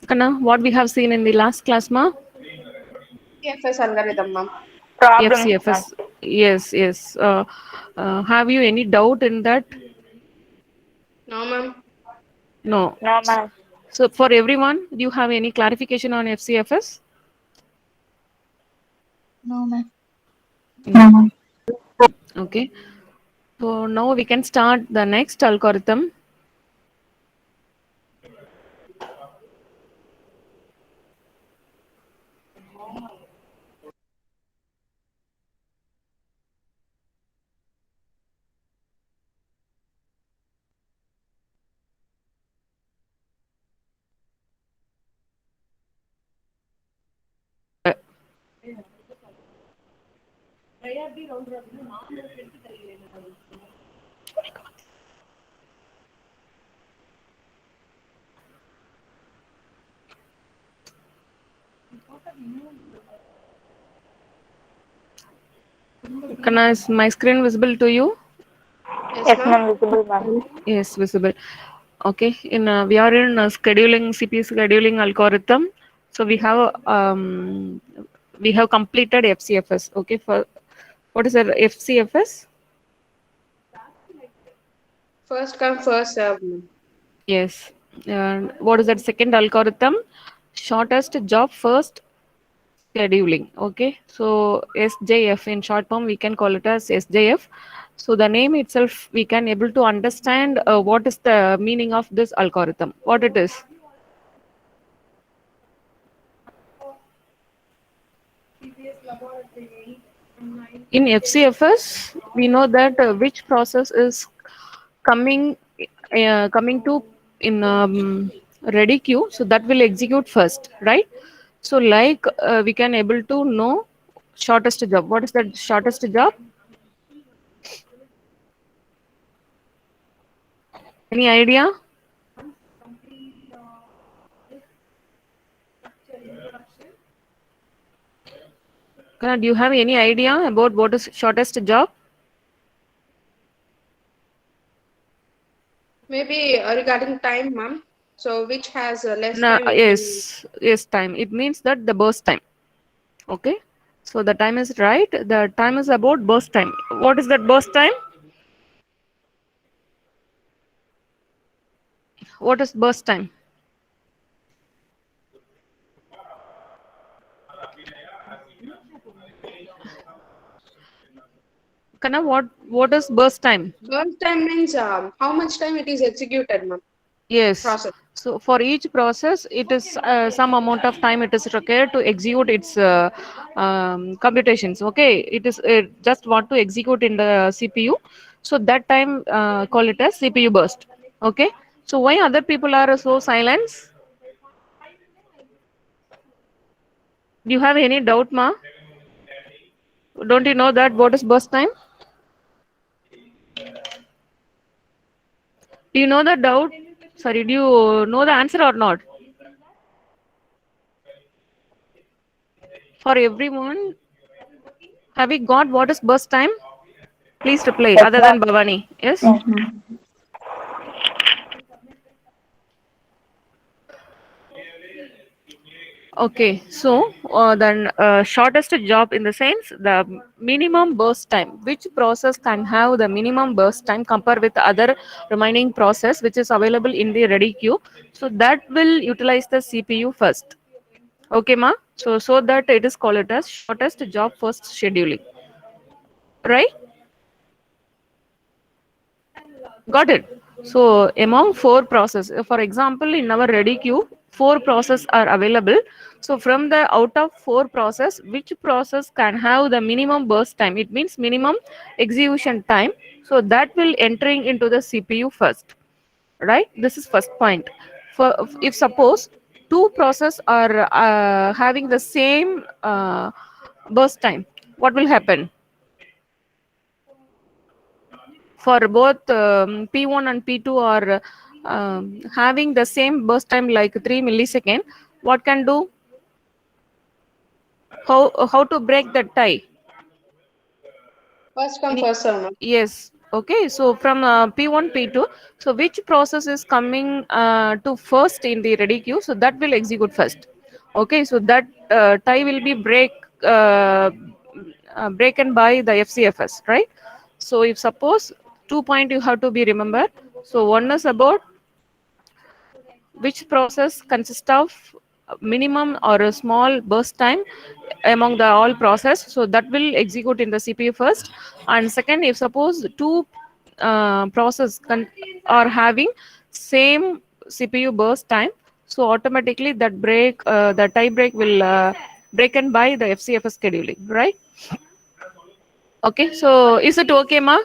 Kana, what we have seen in the last class, ma? FS algorithm, ma'am. Problems, ma'am. FCFS. Yes, yes. Have you any doubt in that? No, ma'am. No. No, ma'am. So for everyone, do you have any clarification on FCFS? No, ma'am. No. Okay. So now we can start the next algorithm. Uh, Kana, is my screen visible to you? Yes, Yes, ma'am. ma'am. Visible, ma'am. Yes, visible. Okay. In we are in scheduling CPU scheduling algorithm. So we have completed FCFS. Okay. For what is that FCFS? First come, first serve, ma'am. Yes. And what is that second algorithm? Shortest job first scheduling. Okay. So SJF in short form, we can call it as SJF. So the name itself, we can able to understand what is the meaning of this algorithm. What it is. In FCFS, we know that which process is coming coming to in ready queue, so that will execute first, right? So like we can able to know shortest job. What is that shortest job? Any idea? Do you have any idea about what is shortest job? Maybe regarding time, ma'am. So which has less No, time, it will. yes, yes, time. It means that the burst time. Okay. So the time is right. The time is about burst time. What is that burst time? What is burst time? Kana, what is burst time? Burst time means how much time it is executed, ma'am. Yes. Process. So for each process, it is some amount of time it is required to execute its computations. Okay, it is just want to execute in the CPU. So that time call it as CPU burst. Okay. So why other people are so silent? Do you have any doubt, ma? Don't you know that what is burst time? Do you know the doubt? Sorry, do you know the answer or not? For everyone, have we got what is burst time? Please reply, Yes, other ma'am. than Bhavani. Yes? Yes, ma'am. Okay, so then shortest job in the sense the minimum burst time. Which process can have the minimum burst time compared with the other remaining process which is available in the ready queue? So that will utilize the CPU first. Okay, ma? So that it is called it as shortest job first scheduling. Right? Got it. So among four process, for example, in our ready queue, four process are available. So from the out of four process, which process can have the minimum burst time? It means minimum execution time. So that will entering into the CPU first, right? This is first point. For if suppose two process are having the same burst time, what will happen? For both P1 and P2 are having the same burst time like 3 millisecond, what can do? How to break the tie? First come, Any? first serve, ma'am. Yes. Okay. So from P1, P2. So which process is coming to first in the ready queue? So that will execute first. Okay. So that tie will be broken by the FCFS, right? So if suppose 2 point you have to be remember. So one is about which process consists of minimum or a small burst time among the all process, so that will execute in the cpu first. And second, if suppose two are having same cpu burst time, so automatically that the tie break will breaken by the fcfs scheduling, right? Okay, so is it okay, ma?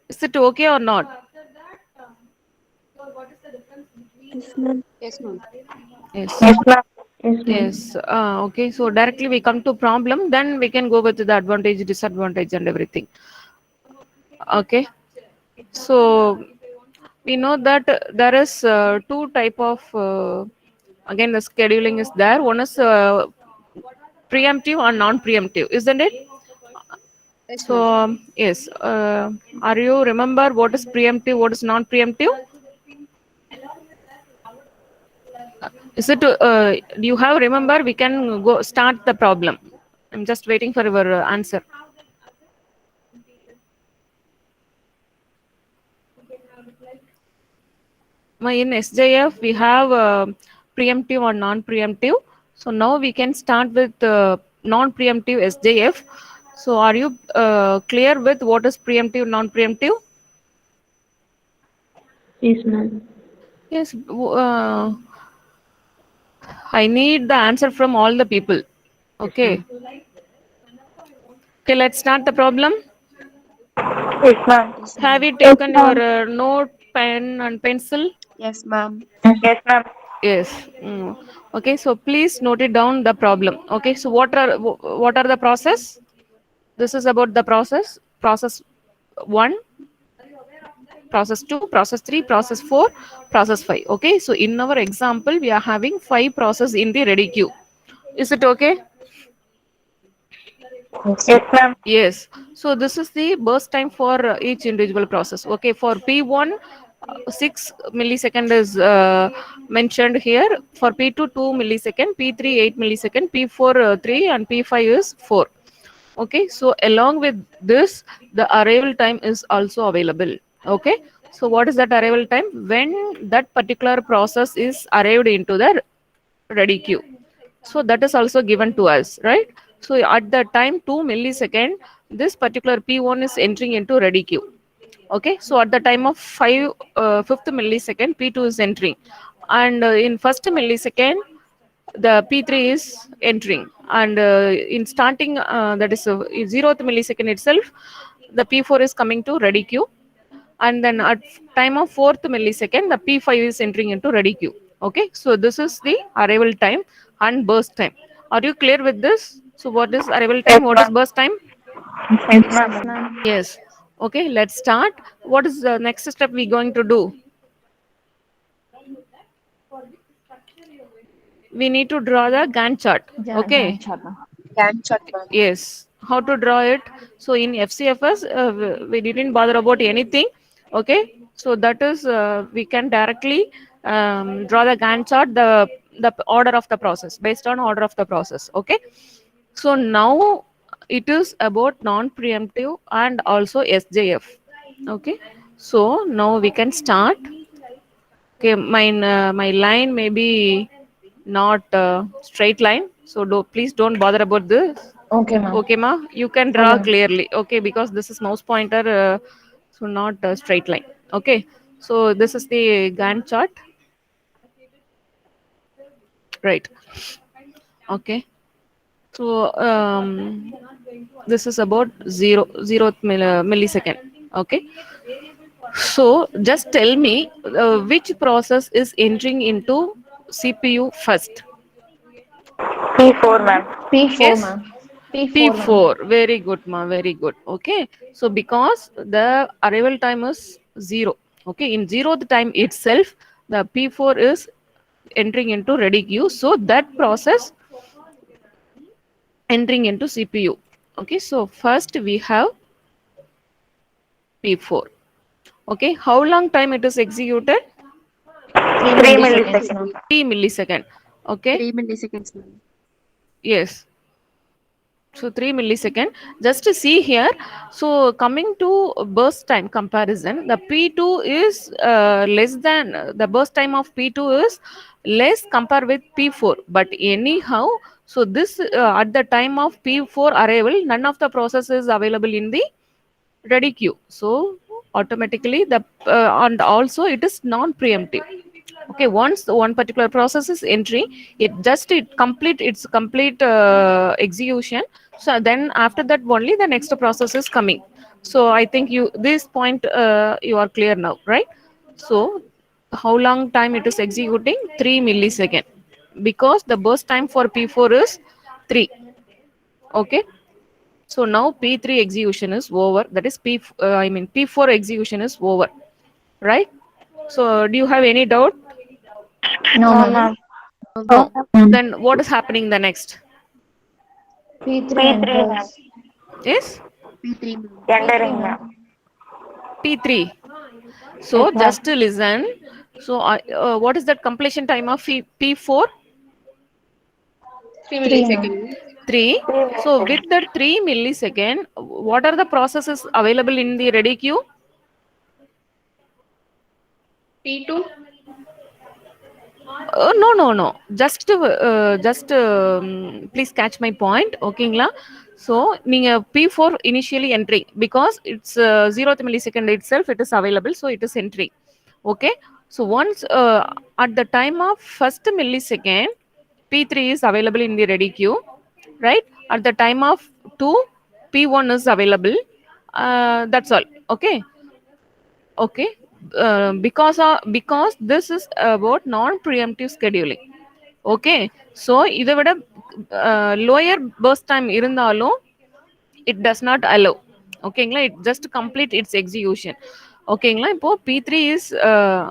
Is it okay or not? Yes, ma'am. Yes, ma'am. Yes. Yes, ma'am. Yes, ma'am. Yes. Okay. So directly we come to problem, then we can go with the advantage, disadvantage, and everything. Okay. So we know that there is two type of again the scheduling is there. One is preemptive and non-preemptive, isn't it? Yes, So ma'am. yes. Are you remember what is preemptive, what is non-preemptive? Is it? Do you have remember? We can go start the problem. I'm just waiting for your answer. In SJF, we have preemptive or non-preemptive. So now we can start with non-preemptive SJF. So are you clear with what is preemptive, non-preemptive? Yes, ma'am. Yes. I need the answer from all the people. Yes, Okay. ma'am. Okay, let's start the problem. Yes, ma'am. Yes, Have ma'am. you taken your note, pen, and pencil? Yes, ma'am. Yes, ma'am. Yes. Okay, so please note it down the problem. Okay, so what are the process? This is about the process. Process 1, process 2, process 3, process 4, process 5. Okay, so in our example, we are having 5 process in the ready queue. Is it okay? Yes, yes, ma'am. Yes. So this is the burst time for each individual process. Okay, for P1, 6 millisecond is mentioned here. For P2, 2 millisecond. P3, 8 millisecond. P4, 3, and P5 is 4. Okay, so along with this, the arrival time is also available. Okay, so what is that arrival time? When that particular process is arrived into the ready queue, so that is also given to us, right? So at the time 2 millisecond, this particular p1 is entering into ready queue. Okay, so at the time of 5 fifth millisecond, p2 is entering, and in first millisecond the p3 is entering, and in starting that is 0th millisecond itself, the p4 is coming to ready queue, and then at time of 4th millisecond the p5 is entering into ready queue. Okay, so this is the arrival time and burst time. Are you clear with this? So what is arrival Yes, time, what is ma'am. burst time? Yes, ma'am. Yes, ma'am. Yes. Okay, let's start. What is the next step we going to do? We need to draw the gantt chart. Yeah, Okay. Gantt chart, ma'am. Gantt chart, ma'am. Yes. How to draw it? So in FCFS, we didn't bother about anything. Okay. So that is we can directly draw the Gantt chart, the order of the process based on order of the process. Okay. So now it is about non-preemptive and also SJF. Okay. So now we can start. Okay, my line may be not straight line, so please don't bother about this. Okay, ma'am. Okay, ma, you can Okay, draw ma'am. clearly. Okay, because this is mouse pointer, so not a straight line. Okay, so this is the Gantt chart, right? Okay, so this is about zeroth millisecond. Okay, so just tell me which process is entering into CPU first. P4, ma'am. P4, Yes, ma'am. P4, ma'am. P4. Very good, ma. Very good. Okay. So because the arrival time is 0. Okay. In zeroth time itself, the P4 is entering into ready queue. So that process entering into CPU. Okay, so first we have P4. Okay, how long time it is executed? 3 milliseconds, ma'am. 3 millisecond. Okay, 3 milliseconds, ma'am. yes. So 3 millisecond. Just to see here. So coming to burst time comparison, the P2 is less than the burst time of P2 is less compared with P4. But anyhow, so this at the time of P4 arrival, none of the process is available in the ready queue. So automatically the and also it is non-preemptive. Okay, once the one particular process is entering, it complete its complete execution. So then after that only the next process is coming. So I think you this point you are clear now, right? So how long time it is executing? 3 millisecond, because the burst time for P4 is 3. Okay, so now P3 execution is over. That is I mean P4 execution is over, right? So do you have any doubt? No, No, ma'am. ma'am. No. Then what is happening the next? P3 P3, ma'am. enters. Is P3, ma'am. Entering, ma'am. P3. Yes, So ma'am. just to listen. So what is that completion time of P4? 3 3, ma'am. milliseconds. 3. So with that 3 millisecond, what are the processes available in the ready queue? P2. No, no, no. Just please catch my point. Okay, so நீங்க P4 initially entry, because it's 0th millisecond itself it is available, so it is entry. Okay, so once at the time of first millisecond, P3 is available in the ready queue, right? At the time of 2, P1 is available. That's all. Okay, okay. Because this is about non-preemptive scheduling. Okay, so இதை விட lower burst time இருந்தாலும் it does not allow. ஓகேங்களா, it just complete its execution. ஓகேங்களா, இப்போ P3 is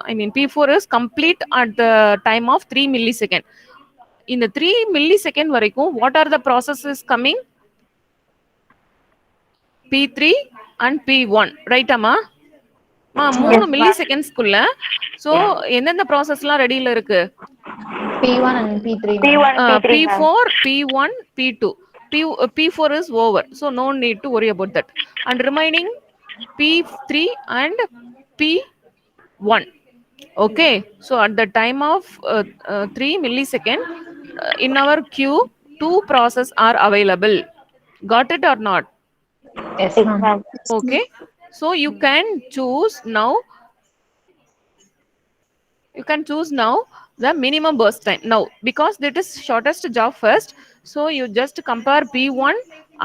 I mean P4 is complete at the time of 3 millisecond. இந்த 3 millisecond வரைக்கும் what are the processes coming? P3 and P1, right அம்மா? மூணு milli செகண்ட்ஸ்க்குள்ள so எந்தெந்த ப்ராசஸ்லாம் ரெடியில் இருக்கு? P1 and P3, ma'am. P1, P3, ma'am. P4, P1, P2. P4 is over, so no need to worry about that. And remaining P3 and P1. Okay, so at the time of 3 millisecond, in our queue, 2 process are available. Got it or not? Yes, ma'am. Okay, so you can choose now. You can choose now the minimum burst time now, because that is shortest job first. So you just compare P1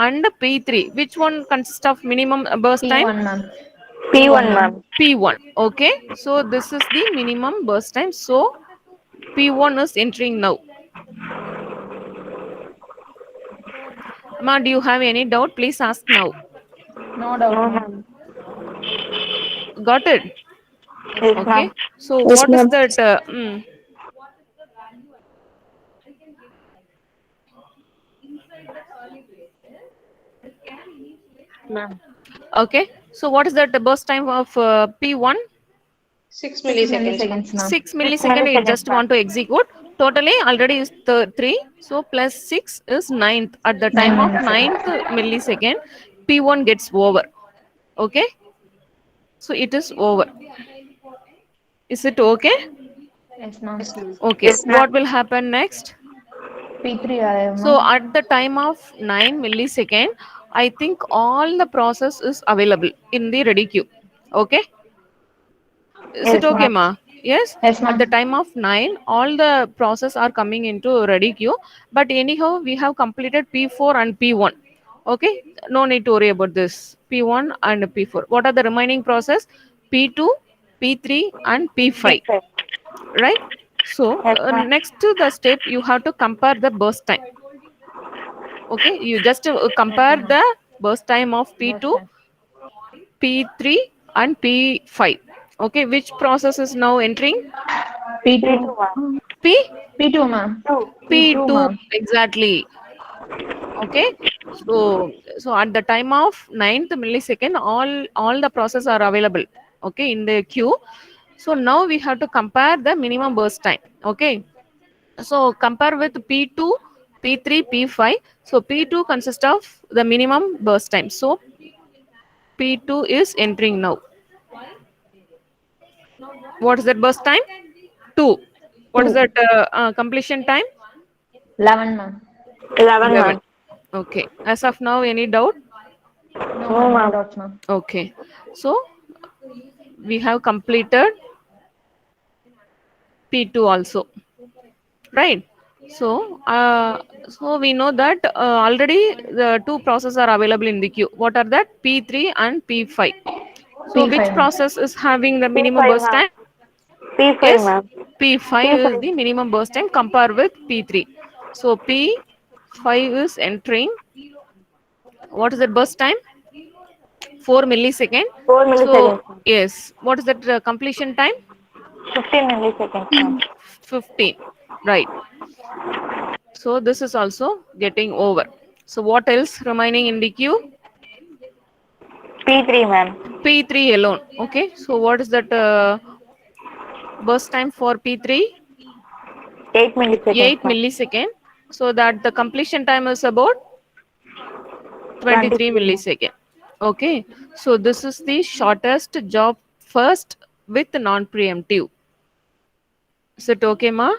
and P3. Which one consists of minimum burst time? P1, ma'am. P1, ma'am. P1. Okay, so this is the minimum burst time, so P1 is entering now. Ma, do you have any doubt? Please ask now. No doubt, No, ma'am. ma'am. Got it? Yes, Okay, ma'am. so Yes, what is ma'am. that Ma'am. okay, so what is that burst time of P1? 6 6 milliseconds, ma'am. milliseconds, ma'am. 6 millisecond it just want to execute. Totally already is 3, so plus 6 is 9th. At the time of 9th millisecond, P1 gets over. Okay, so it is over. Is it okay? Yes, ma'am. Yes, ma'am. Okay, Yes, ma'am. what will happen next? P3 arrive, So ma'am. at the time of 9 millisecond, I think all the process is available in the ready queue. Okay, is it Yes, okay, ma'am. ma? Yes. Yes, At the ma'am. time of 9, all the process are coming into ready queue. But anyhow, we have completed P4 and P1. Okay, no need to worry about this. P1 and P4. What are the remaining process? P2, P3, and P5. P5. Right. So Yes, ma'am. next to the step, you have to compare the burst time. Okay, you just compare the burst time of P2, P3, and P5. Okay, which process is now entering? P2. P2, ma'am. P2, ma'am. P2, P2, ma'am. exactly. Okay. So at the time of ninth millisecond, all the process are available. Okay, in the queue. So now we have to compare the minimum burst time. Okay. So compare with P2, P3, P5. So P2 consists of the minimum burst time. So P2 is entering now. What is that burst time? 2. What is 2. that completion time? 11, ma'am. 11, 11. ma'am. Okay. As of now, any doubt? No, No, ma'am. No ma'am. doubts, ma'am. Okay. So we have completed P2 also, right? So we know that already the two processes are available in the queue. What are that? P3 and P5. So which P5, ma'am. process is having the minimum P5, burst ma'am. time? P5, Yes, ma'am. P5 is P5. the minimum burst time compared with P3. So P5 is entering. What is the burst time? 4 millisecond. 4 So milliseconds, ma'am. yes, what is that completion time? 15 milliseconds, ma'am. 15. Right. So this is also getting over. So what else remaining in the queue? P3, ma'am. P3 alone. Okay. So what is that burst time for P3? 8 milliseconds, 8 ma'am. millisecond. So that the completion time is about 23 23, ma'am. millisecond. Okay. So this is the shortest job first with non-preemptive. Is it okay, ma?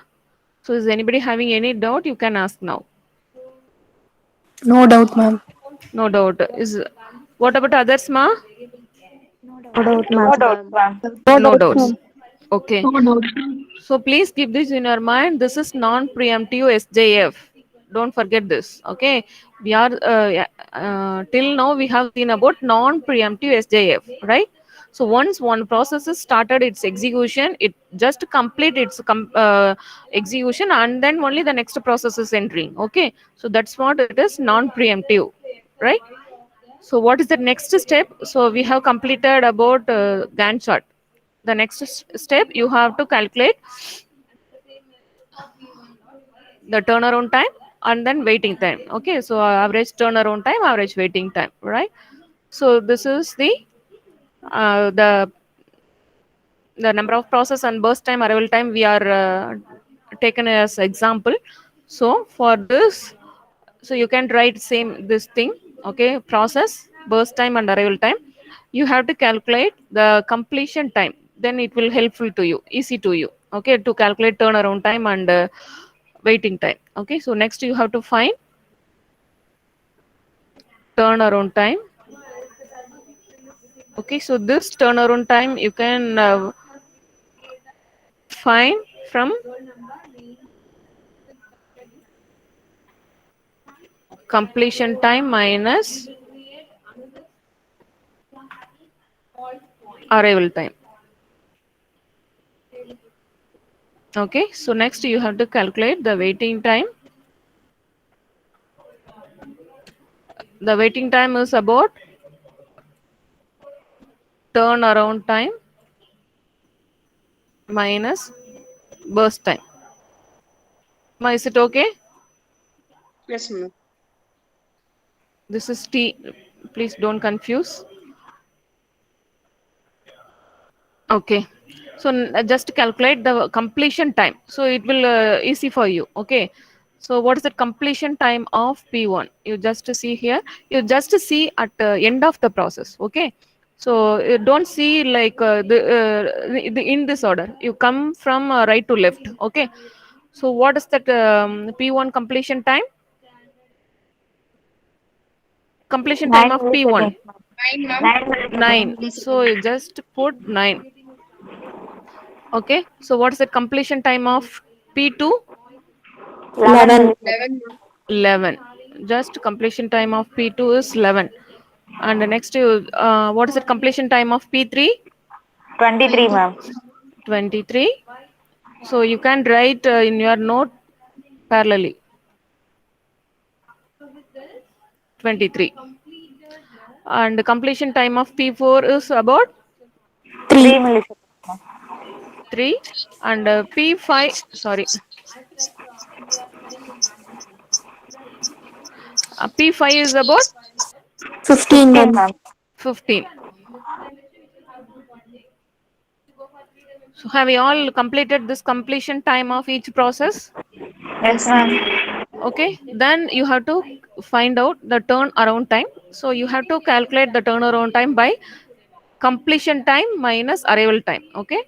So is anybody having any doubt? You can ask now. No doubt, ma'am. No doubt. Is what about others, ma? No doubt, ma'am. No doubts, ma'am. No No doubt, doubts. ma'am. Okay. No doubt. So please keep this in your mind. This is non-preemptive SJF. Don't forget this. Okay. We are yeah, till now we have seen about non-preemptive SJF, right? So once one process is started its execution, it just complete its execution, and then only the next process is entering. Okay. So that's what it is non-preemptive, right? So what is the next step? So we have completed about Gantt chart. The next step you have to calculate the turnaround time and then waiting time. Okay, so average turnaround time, average waiting time, right? So this is the uh, the the number of process and burst time, arrival time we are taken as example. So for this, so you can write same this thing. Okay, process, burst time and arrival time. You have to calculate the completion time. Then it will helpful to you, easy to you. Okay, to calculate turnaround time and waiting time. Okay, so next you have to find turnaround time. Okay, so this turnaround time you can find from completion time minus arrival time. Okay, so next you have to calculate the waiting time. The waiting time is about turnaround time minus burst time. Ma, is it okay? Yes, ma'am. This is T. Please don't confuse. Okay. So just calculate the completion time. So it will easy for you. Okay. So what is the completion time of P1? You just see here. You just see at the end of the process. Okay. So you don't see like in this order. You come from right to left. Okay. So what is that P1 completion time? Completion time 9 of milliseconds, P1 ma'am. 9, ma'am. 9 milliseconds. 9. So you just put 9. Okay. So what's the completion time of P2? 11 11. milliseconds. 11, ma'am. 11. Just completion time of P2 is 11. And the next, what is the completion time of P3? 23, 20. ma'am. 23. So you can write in your note parallelly 23. And the completion time of P4 is about 3 3. milliseconds. 3. And P5, sorry. P5 is about 15, 15, ma'am. ma'am. 15. So have you all completed this completion time of each process? Yes, ma'am. Okay, then you have to find out the turnaround time. So you have to calculate the turnaround time by completion time minus arrival time. Okay,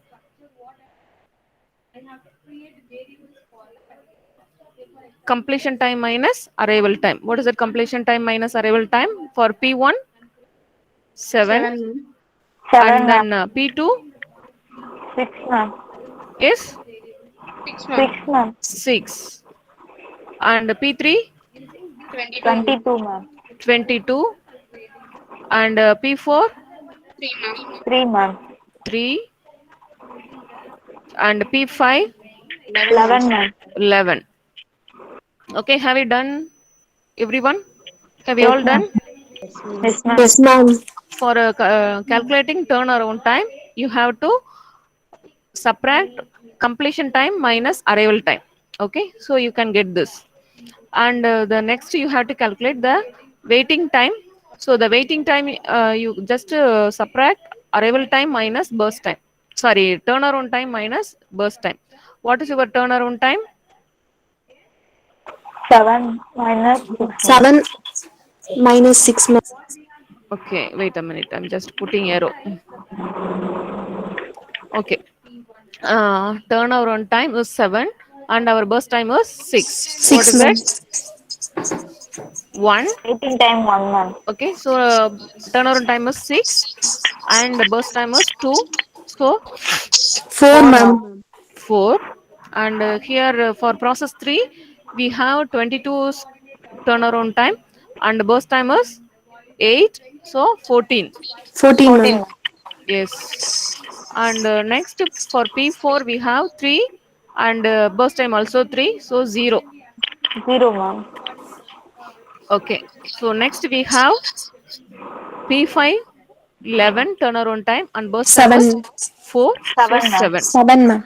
completion time minus arrival time. What is it? Completion time minus arrival time for P1 7, 7, ma'am. 7, and ma'am. then P2 6, ma'am. is 6, 6, ma'am. ma'am. 6, and P3 22, ma'am. 22, ma'am. 22, and P4 3, ma'am. 3, ma'am. 3, and P5 11, ma'am. 11, ma'am. 11. Okay, have you done, everyone? Have you Yes, all ma'am. done? Yes, ma'am. Yes, ma'am. Yes, ma'am. For calculating turnaround time, you have to subtract completion time minus arrival time. Okay, so you can get this. And the next you have to calculate the waiting time. So the waiting time, you just subtract arrival time minus burst time. Sorry, turnaround time minus burst time. What is your turnaround time? 7 minus 6, ma'am. 7 minus 6, ma'am. Okay, wait a minute. I'm just putting arrow. Okay. Turnaround time is 7 and our burst time was 6. What 6, is ma'am. it? 1. Waiting time 1, ma'am. Okay, so turnaround time is 6 and the burst time is 2. So 4, 4, ma'am. ma'am. 4. And here for process 3, we have 22 turnaround time and burst time is 8. So 14. 14, 14, ma'am. ma'am. Yes. And next for P4, we have 3 and burst time also 3. So 0. 0, ma'am. Okay. So next we have P5 11 turnaround time and burst time is 7. 4. So 7, ma'am. 7. 7, ma'am.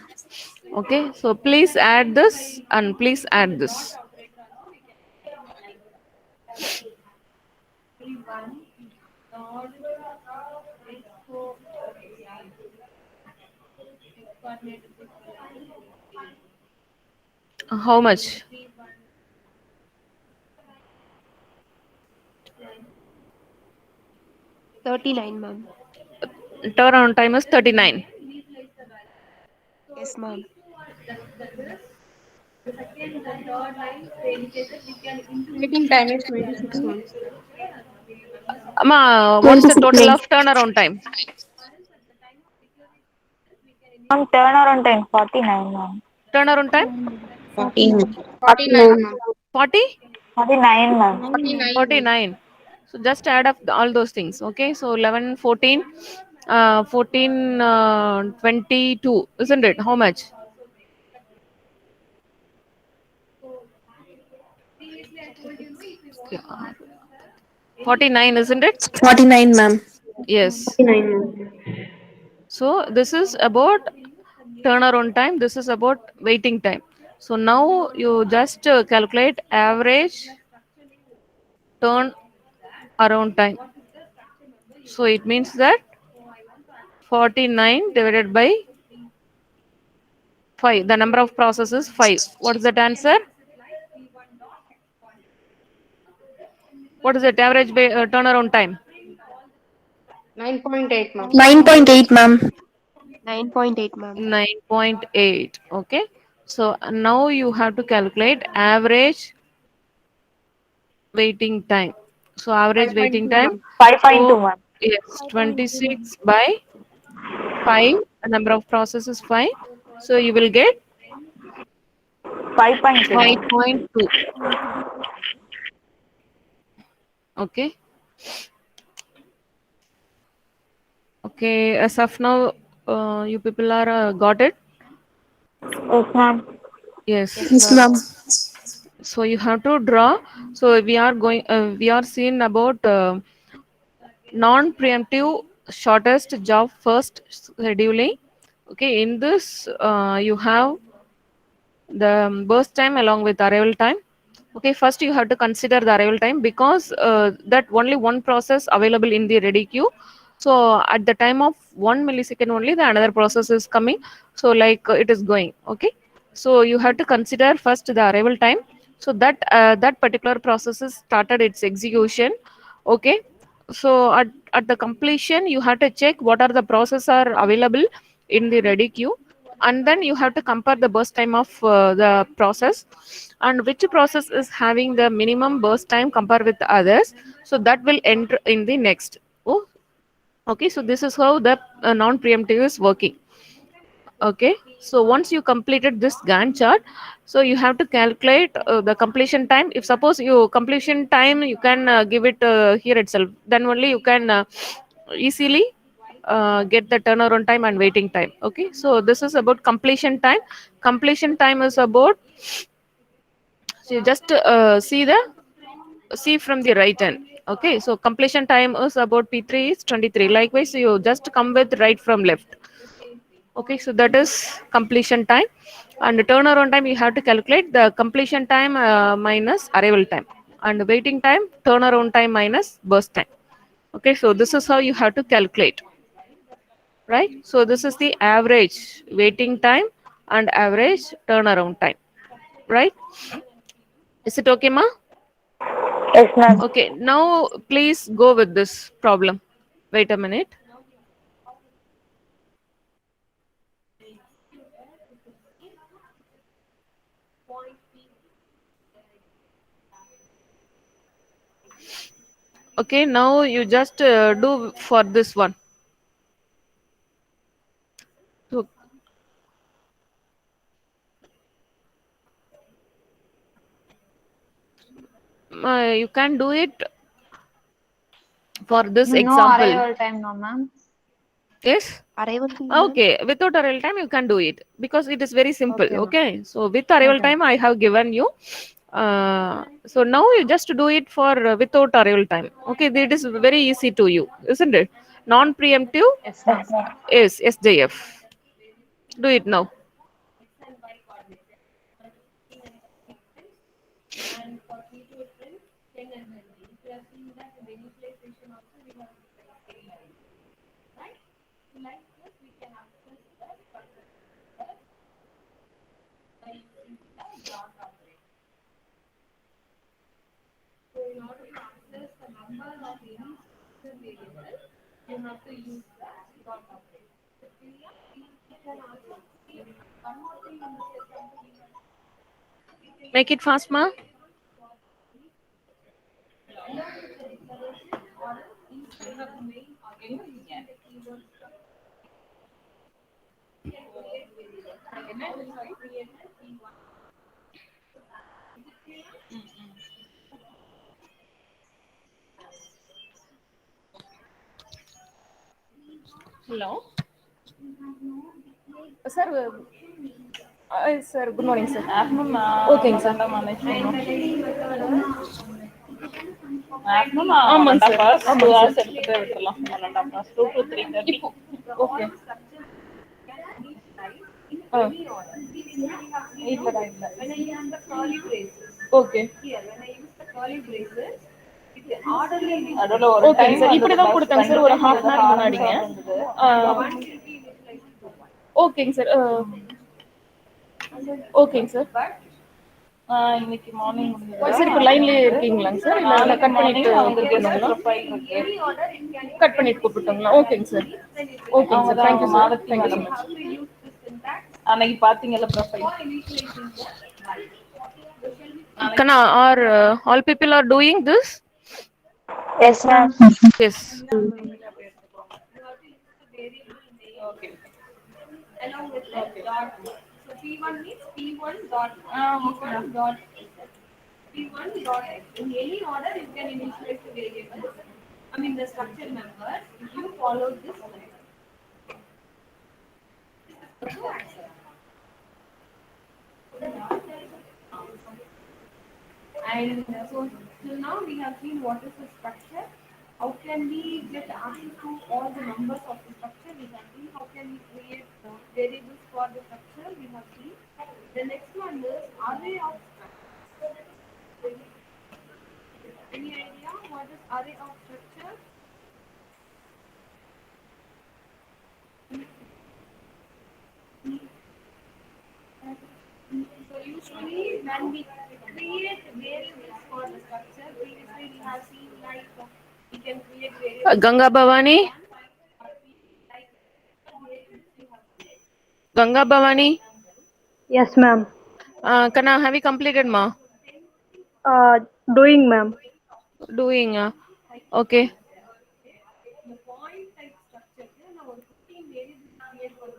Okay. So please add this and please add this. How much? 39, ma'am. Turnaround time is 39. Yes, ma'am. Waiting time is 26, ma'am. What is the 26, total ma'am. of turnaround time? Ma'am, turnaround time 49, ma'am. Turnaround time 14, 49, 49. ma'am. 40? 49, ma'am. 49, ma'am. 49. So just add up all those things. Okay. So 11, 14, 14, 22, isn't it? How much? 49, isn't it? 49, ma'am. Yes. 49, ma'am. So this is about turnaround time. This is about waiting time. So now you just calculate average turn around time. So it means that 49 divided by 5. The number of processes 5. What is that answer? What is the average turnaround time? 9.8, ma'am. 9.8, ma'am. 9.8, ma'am. 9.8. Okay. So now you have to calculate average waiting time. So average waiting 5.2, time. ma'am. 5.2, So ma'am. yes, 26 by 5. The number of processes 5. So you will get 5.2, ma'am. 5.2. Okay. Okay. As of now, you people are got it. Yes, ma'am. Yes. Yes, ma'am. So you have to draw. So we are going. We are seeing about non-preemptive shortest job first scheduling. Okay. In this, you have the burst time along with arrival time. Okay, first you have to consider the arrival time because that only one process available in the ready queue. So at the time of 1 millisecond only, the another process is coming. So like it is going. Okay, so you have to consider first the arrival time. So that that particular process is started its execution. Okay, so at the completion, you have to check what are the process are available in the ready queue, and then you have to compare the burst time of the process and which process is having the minimum burst time compared with the others. So that will enter in the next. Oh, okay. So this is how the non-preemptive is working. Okay, so once you completed this Gantt chart, so you have to calculate the completion time. If suppose you completion time, you can give it here itself, then only you can easily get the turnaround time and waiting time. Okay, so this is about completion time. Completion time is about, so you just see from the right end. Okay, so completion time is about P3 is 23. Likewise, you just come with right from left. Okay, so that is completion time. And the turnaround time, you have to calculate the completion time minus arrival time. And waiting time, turnaround time minus burst time. Okay, so this is how you have to calculate, right? So this is the average waiting time and average turnaround time, right? Is it okay, ma? Yes, ma'am. Okay, now please go with this problem. Wait a minute. Okay, now you just do for this one. So, you can do it for this No example. arrival time, no, ma'am. Yes. Arrival time, ma'am. Okay, without arrival time you can do it because it is very simple. Okay, ma'am. Okay, so with arrival Okay. time I have given you. So now you just do it for without arrival time. Okay, it is very easy to you, isn't it? Non-preemptive Yes, Yes, ma'am. ma'am. is SJF. Do it now. Make it fast, ma. Hello, sir. Sir, good morning, sir. Afternoon. Okay, sir. Afternoon, ஆமாங்க one sir, and a half hours, 2 ஆமாங்க hours sir. எடுத்துட்டு விட்டுறலாம். 1.5 hours, 2 to 3:30. Okay. இல்லடா, இல்ல. Okay. நடுவுல ஒரு ஓகேங்க time sir, வந்தது இப்படிதான் bus கொடுத்தாங்க சார் ஒரு half கண்டிப்பா அன் ஹவர் ஆரம்பிச்சு முன்னாடிங்க. வந்தது. ஓகேங்க சார். ஓகேங்க சார். இன்னைக்கு மார்னிங் முடிஞ்சது. சார் இப்போ லைன்லயே இருக்கீங்களாங்க சார், இல்லை நான் கட் பண்ணிட்டு அவங்க கெஸ்ட் கூப்பிடணுங்களா? ப்ரொஃபைல் இருக்கு. கட் பண்ணிட்டு கூப்பிட்டுங்களா? ஓகேங்க சார். ஓகேங்க அவங்க சார், தான் thank you sir. Malathi thank you so madam. Much. அன்னைக்கு பாத்தீங்கல்ல profile. Kana, are all people are doing this? Yes, ma'am. Yes. Okay. And so till now we have seen what is the structure How can we get access to all the numbers of the structure? We have seen how can we create variables for the structure? We have seen. The next one is array of structure. Any idea what is array of structure? So usually when we create variables for the structure, previously we have seen like we can create variables. Ganga Bhavani? Ganga Bhavani? Yes, ma'am. Kana, have you completed, ma? Doing, ma'am. Doing. Okay. The point type structure now 15 variables create for the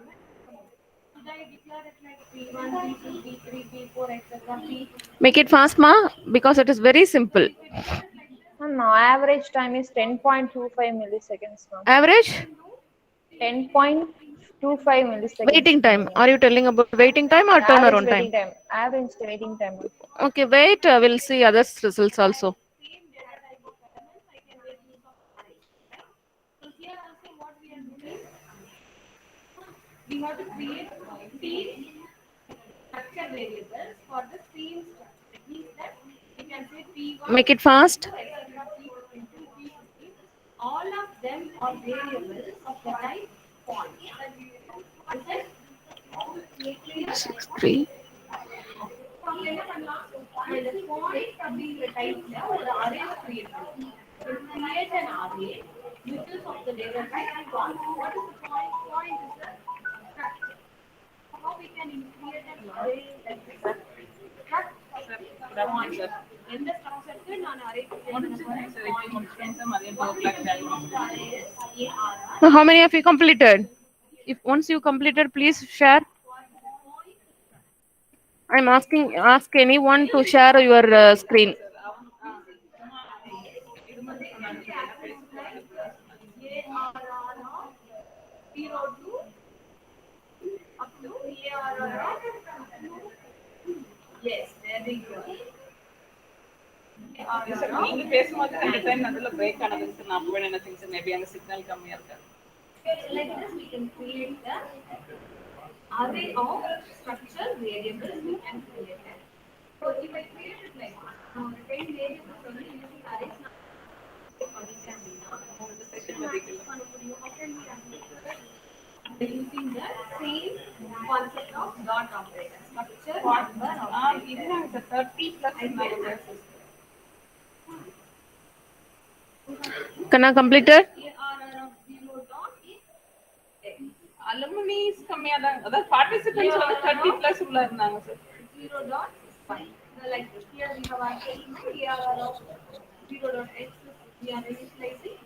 should I declare it like P1, P2, P3, P4, etc. P Make it fast, ma, because it is very simple. Ma'am, average time is 10.25 milliseconds, ma'am. Average 10.25 milliseconds. waiting time. Are you telling about waiting time or Average turnaround waiting time? time. Average waiting time, ma'am. Okay, wait. We'll see other results also. so here also what we are doing, we have to create 15 structure variables for the same structure. It means that we can say P1, Make it fast. etc. P2, P15. All of them are variables of the type point. Is it? 6, 3. என்ன பண்ணலாம் இந்த point அப்படிங்கிற டைப்ல ஒரு array create பண்ணலாம் create an array which is of the data type point. What is the point? Point is the structure. How we can create an array like this? Point. எந்த ஸ்ட்ரக்சருக்கு நான் array create பண்ண போறேன் How many of you completed? If once you completed, please share. I'm ask anyone to share your screen. Yes, very good. நீங்க பேசும்போது அந்த time நடுவுல break ஆனது sir நான் அப்பவே நினைச்சேன் சார் மேபி அந்த சிக்னல் கம்மியா இருக்கு Like this, we can create the array of structure variables. We can create it. So if I create it like this, now the same variables only using arrays. Using the same concept of dot operator, structure number operator. இதுதான் sir 30 plus Kana completed? Alumni கம்மியா தான் அதாவது participants வந்து 30 plus உள்ள இருந்தாங்க sir 0.5. Like here we have our ARR of 0.x we are initializing,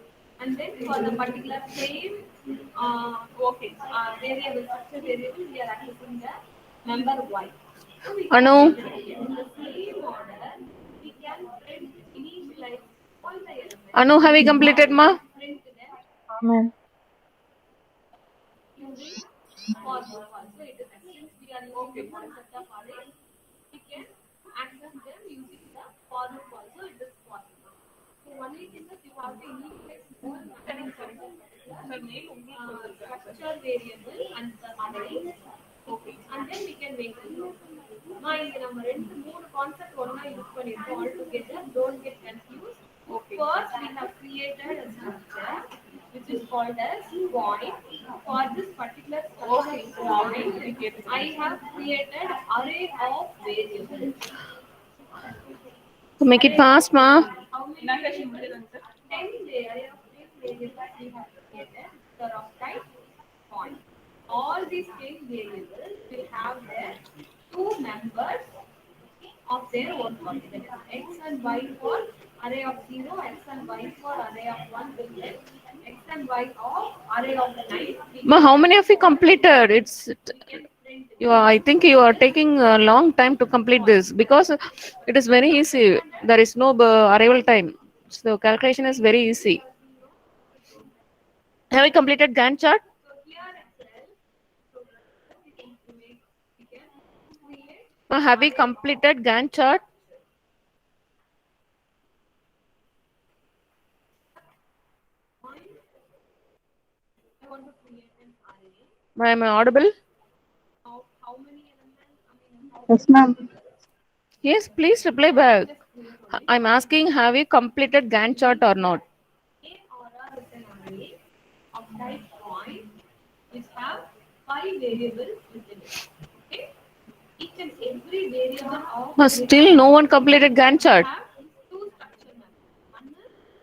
and then for the particular same variable structure variable we are accessing the number y. So we Anu? in the same order we can print initialize all the elements. Anu, have you completed, ma? Print them Ma'am. using for this one. So it is since we are using the concept of array, we can access them using the for this one. So it is possible. So only thing is you have to initialize more structure variable and the array. Okay. And then we can make it. Now இங்க நம்ம ரெண்டு மூணு concept ஒண்ணா use பண்ணிருக்கோம் all together. Don't get confused. Okay. First we have created a structure which is called as point. For this particular structure point, I have created array of variables. So make it fast, ma. How many? 10 array of 10 variables we have created. They're of type point. All these 10 variables will have their two members of their own quantity. X and y for array of 0, x and y for array of 1 will get x and y of array of 9. Ma, how many of you completed? I think you are taking a long time to complete this because it is very easy. There is no arrival time. So calculation is very easy. Have you completed Gantt chart? Ma, have you completed Gantt chart? Am I audible? Yes, ma'am. Yes, please reply back. I'm asking, have you completed Gantt chart or not? of type point which have 5 variables within it. Okay? Each and every variable of But still, no one completed Gantt chart. have two structure methods. One is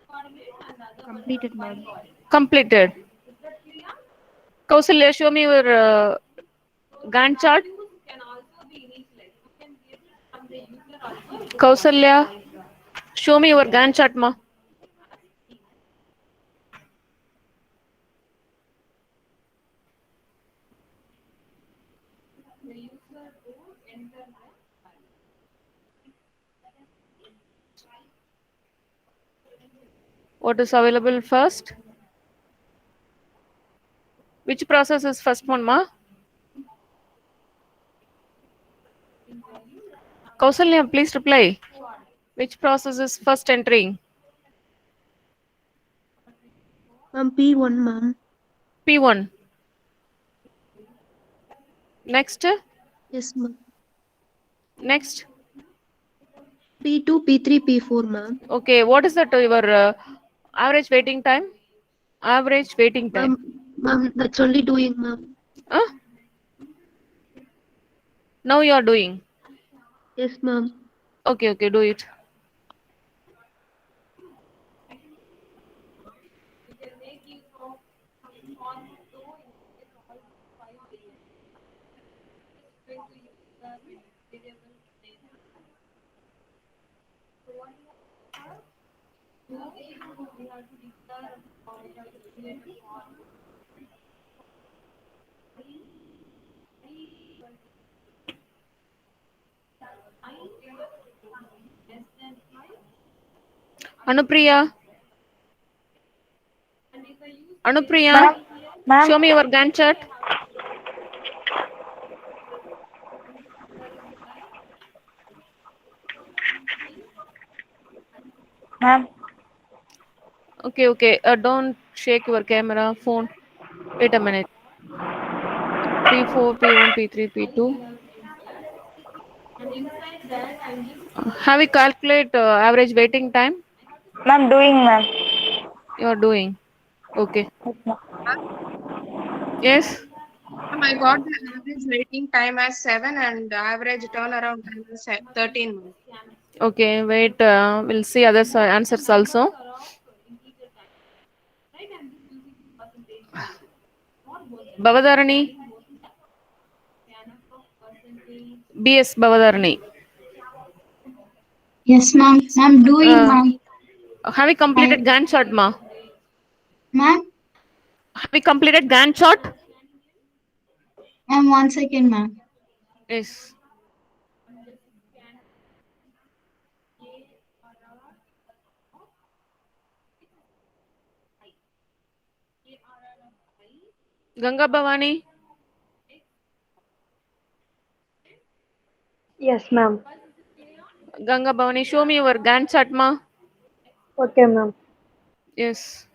coordinate and the other one Completed, is ma'am. coordinate. Completed. Is that clear? Kausalya, show me your Gantt chart. Values can also be initialized. You can give it from the user also. Kausalya, show me your Gantt chart, ma. The user who enter the What is available first? Which process is first one, ma? Kausalya, please reply. Which process is first entering? Ma'am, P1, ma'am. P1. Next. Yes, ma'am. Next. P2, P3, P4, ma'am. Okay, what is that your average waiting time? Average waiting time. Ma'am, that's only doing, ma'am. Huh? Now you are doing. Yes, ma'am. Okay, okay, do it. Anupriya. Anupriya, Ma'am, ma'am, show me your Gantt chart. ma'am. Okay, okay. Don't shake your camera, phone. Wait a minute. P4, P1, P3, P2. Have you calculate average waiting time? Ma'am, doing, ma'am. You are doing. Okay. Yes, ma'am. Yes. I got the average waiting time as 7 and the average turnaround time is 13 months. Okay. Wait. We'll see other answers also. Bavadarani. BS Bavadarani. Yes, ma'am. I'm doing, ma'am. Have you completed Gantt chart, ma? Ma'am, Have you completed Gantt chart? ma'am, 1 second, ma'am. Yes. Ganga Bhavani. Yes, ma'am. Ganga Bhavani, show me your Gantt chart, ma. Okay, ma'am. Yes.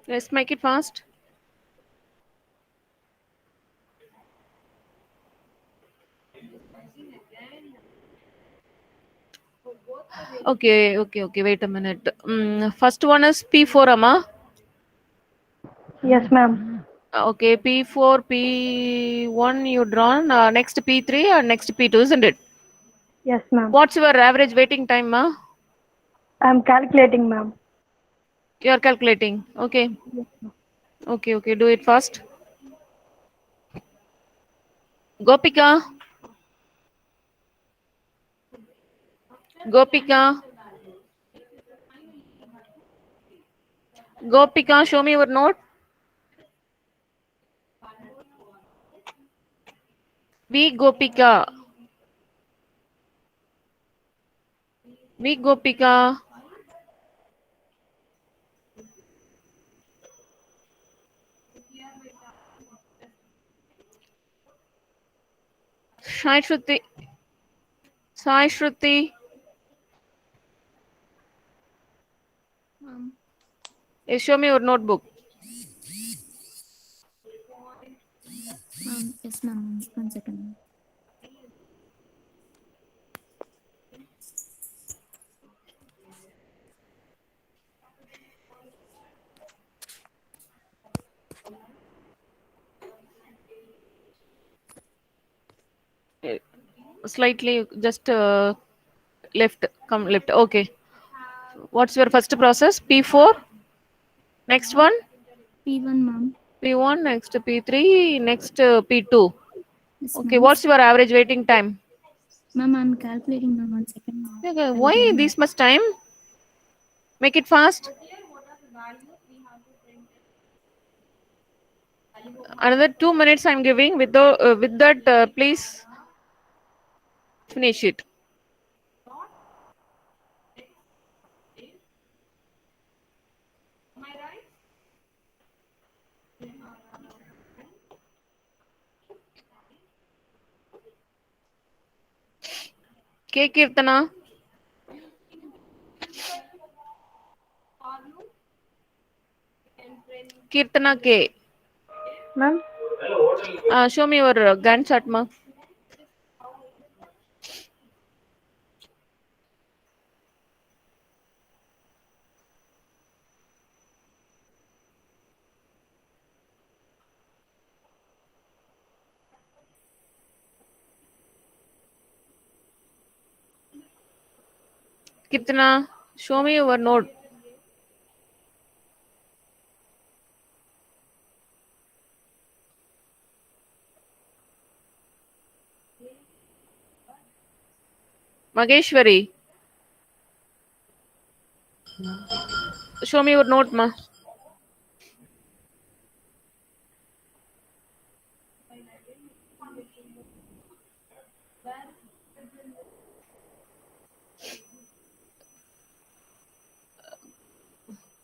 Let's make it fast. Okay, okay, okay. Wait a minute. First one is P4, Amma. Yes, ma'am. Okay, P4, P1 you drawn. Next P3 and next P2, isn't it? Yes, ma'am. What's your average waiting time, ma? I'm calculating, ma'am. You are calculating. Okay. Okay, okay. Do it fast. Gopika. Gopika. Gopika, show me your note. V Gopika. V Gopika. Sai Shruti. Sai Shruti. Ma'am. Show me your notebook. Ma'am. Yes, ma'am. 1 second. Slightly just left. Come left. Okay. What's your first process? P4. Next one. P1, ma'am. P1. Next P3. Next P2. Yes, Okay. ma'am. What's your average waiting time? Ma'am, I'm calculating, ma'am. 1 second, ma'am. Okay, why this much time? Make it fast. Another 2 minutes I'm giving. With that, please finish it. K Kirtana. Kirtana K. Ma'am. Show me your Gantt chart, ma. Kirtana, show me your note. Mageshwari. Show me your note, ma.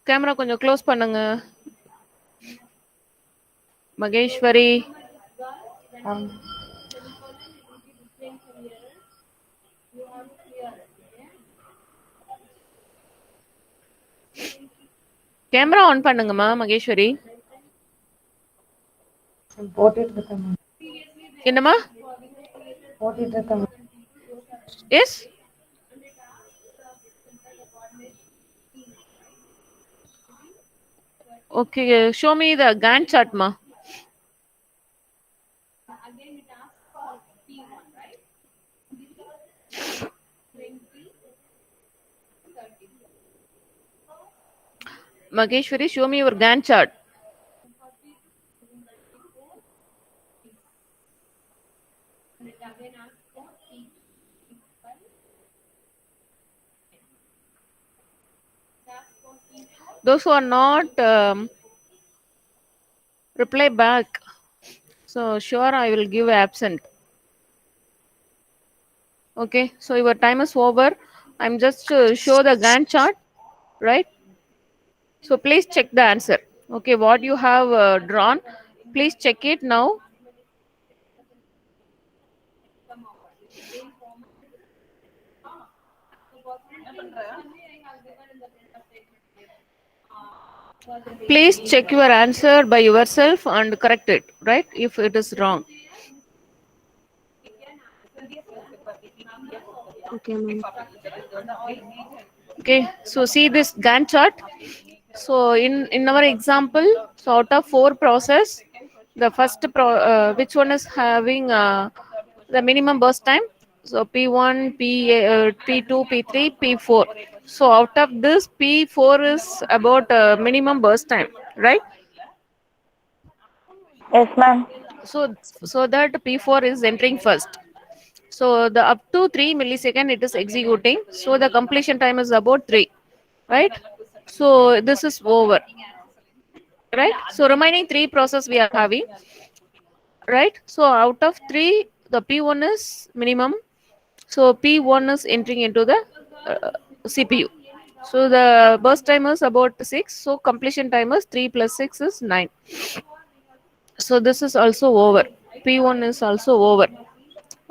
Camera கொஞ்சம் close பண்ணுங்க Maheswari. Camera on பண்ணுங்கம்மா மகேஸ்வரி. என்னம்மா? Yes. Okay, show me the Gantt chart, ma. Mageshwari, show me your Gantt chart. Those who are not reply back. So sure, I will give absent. Okay, so your time is over. I'm just show the Gantt chart, right? So please check the answer. Okay, what you have drawn, please check it now. Please check your answer by yourself and correct it, right? If it is wrong. Okay, ma'am. Okay, so see this Gantt chart. So in our example, so out of 4 process, the first which one is having the minimum burst time? So P1, P2, P3, P4. So out of this, P4 is about minimum burst time, right? Yes, ma'am. So that P4 is entering first. So the up to 3 millisecond it is executing. So the completion time is about 3, right? So this is over, right? So remaining 3 process we are having, right? So out of 3, the P1 is minimum. So P1 is entering into the CPU. So the burst time is about 6. So completion time is 3 plus 6 is 9. So this is also over. P1 is also over.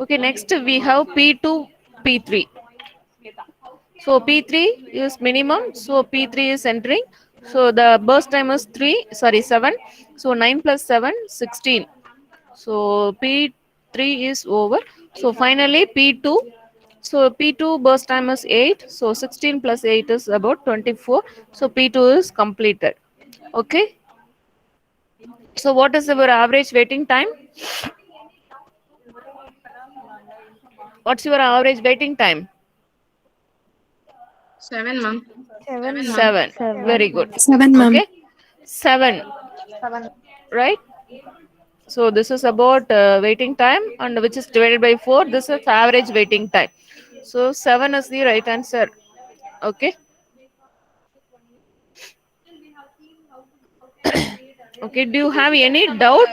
Okay, next we have P2, P3. So P3 is minimum, so P3 is entering. So the burst time is 7. So 9 plus 7, 16. So P3 is over. So finally P2. So P2 burst time is 8. So 16 plus 8 is about 24. So P2 is completed. Okay. So what is our average waiting time? What's your average waiting time? 7, ma'am. 7, 7. Very good. 7, ma'am. Okay. 7. 7. Right. So this is about waiting time, and which is divided by 4. This is average waiting time. So 7 is the right answer. Okay. Okay. Do you have any doubt?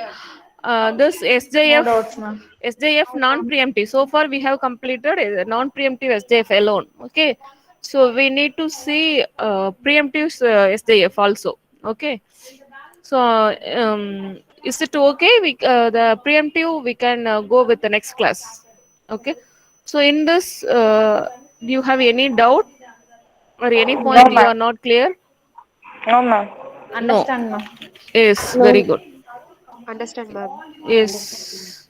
This No SJF doubts, ma'am. SJF non-preemptive. So far we have completed non-preemptive SJF alone. Okay. So we need to see preemptive SJF also. Okay. So is it okay? The preemptive we can go with the next class. Okay. So in this, do you have any doubt or any No, point you ma'am. are not clear? No, ma'am. No. Understand, ma'am. Yes. No. Very good. Understand, ma'am. Yes.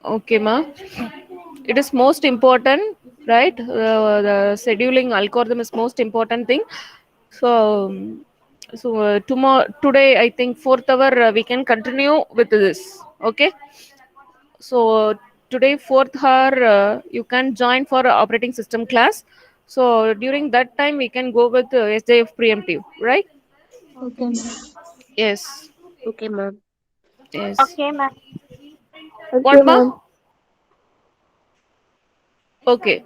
Okay, ma. It is most important, right? The scheduling algorithm is most important thing. So, tomorrow, today, I think fourth hour, we can continue with this. Okay. So today, fourth hour, you can join for operating system class. So during that time, we can go with SJF preemptive, right? Okay, ma'am. Yes. Okay, ma'am. Yes. Okay, ma'am. Okay, What, ma? ma'am. Okay.